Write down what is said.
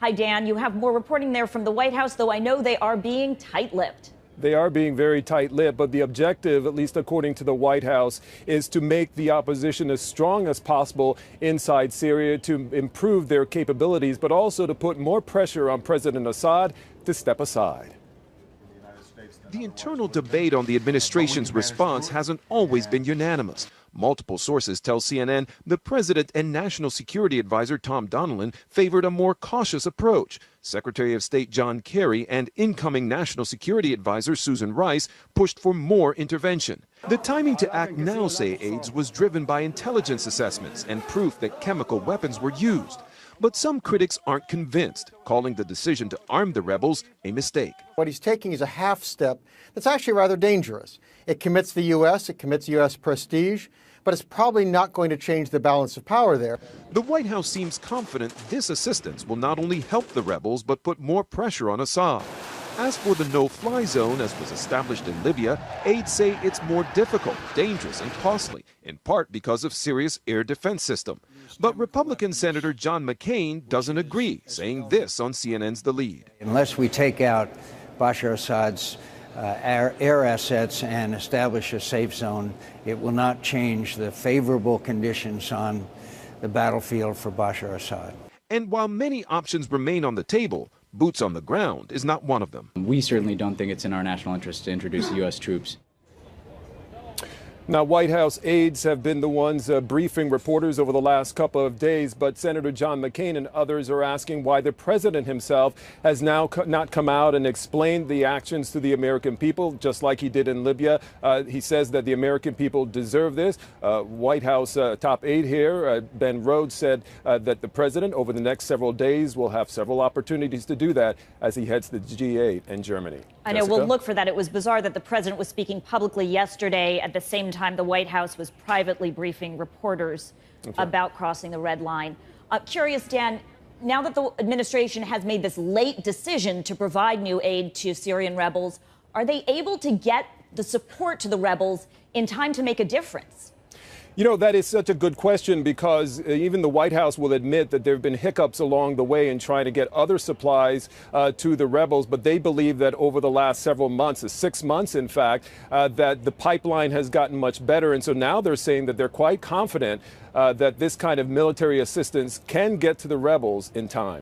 Hi, Dan. You have more reporting there from the White House, though I know they are being tight-lipped. They are being very tight-lipped, but the objective, at least according to the White House, is to make the opposition as strong as possible inside Syria to improve their capabilities, but also to put more pressure on President Assad to step aside. The internal debate on the administration's response hasn't always been unanimous. Multiple sources tell CNN the president and National Security Advisor Tom Donilon favored a more cautious approach. Secretary of State John Kerry and incoming National Security Advisor Susan Rice pushed for more intervention. The timing to act now, say aides, was driven by intelligence assessments and proof that chemical weapons were used. But some critics aren't convinced, calling the decision to arm the rebels a mistake. What he's taking is a half step that's actually rather dangerous. It commits the U.S., it commits U.S. prestige, but it's probably not going to change the balance of power there. The White House seems confident this assistance will not only help the rebels, but put more pressure on Assad. As for the no-fly zone, as was established in Libya, aides say it's more difficult, dangerous, and costly, in part because of Syria's air defense system. But Republican Senator John McCain doesn't agree, saying this on CNN's The Lead. Unless we take out Bashar Assad's air assets and establish a safe zone, it will not change the favorable conditions on the battlefield for Bashar Assad. And while many options remain on the table, boots on the ground is not one of them. We certainly don't think it's in our national interest to introduce U.S. troops. Now, White House aides have been the ones briefing reporters over the last couple of days, but Senator John McCain and others are asking why the president himself has now not come out and explained the actions to the American people, just like he did in Libya. He says that the American people deserve this. White House top aide here, Ben Rhodes, said that the president over the next several days will have several opportunities to do that as he heads to the G8 in Germany. I know, we'll look for that. It was bizarre that the president was speaking publicly yesterday at the same time the White House was privately briefing reporters about crossing the red line. Curious, Dan, now that the administration has made this late decision to provide new aid to Syrian rebels, are they able to get the support to the rebels in time to make a difference? You know, that is such a good question because even the White House will admit that there have been hiccups along the way in trying to get other supplies to the rebels. But they believe that over the last several months, 6 months, in fact, that the pipeline has gotten much better. And so now they're saying that they're quite confident that this kind of military assistance can get to the rebels in time.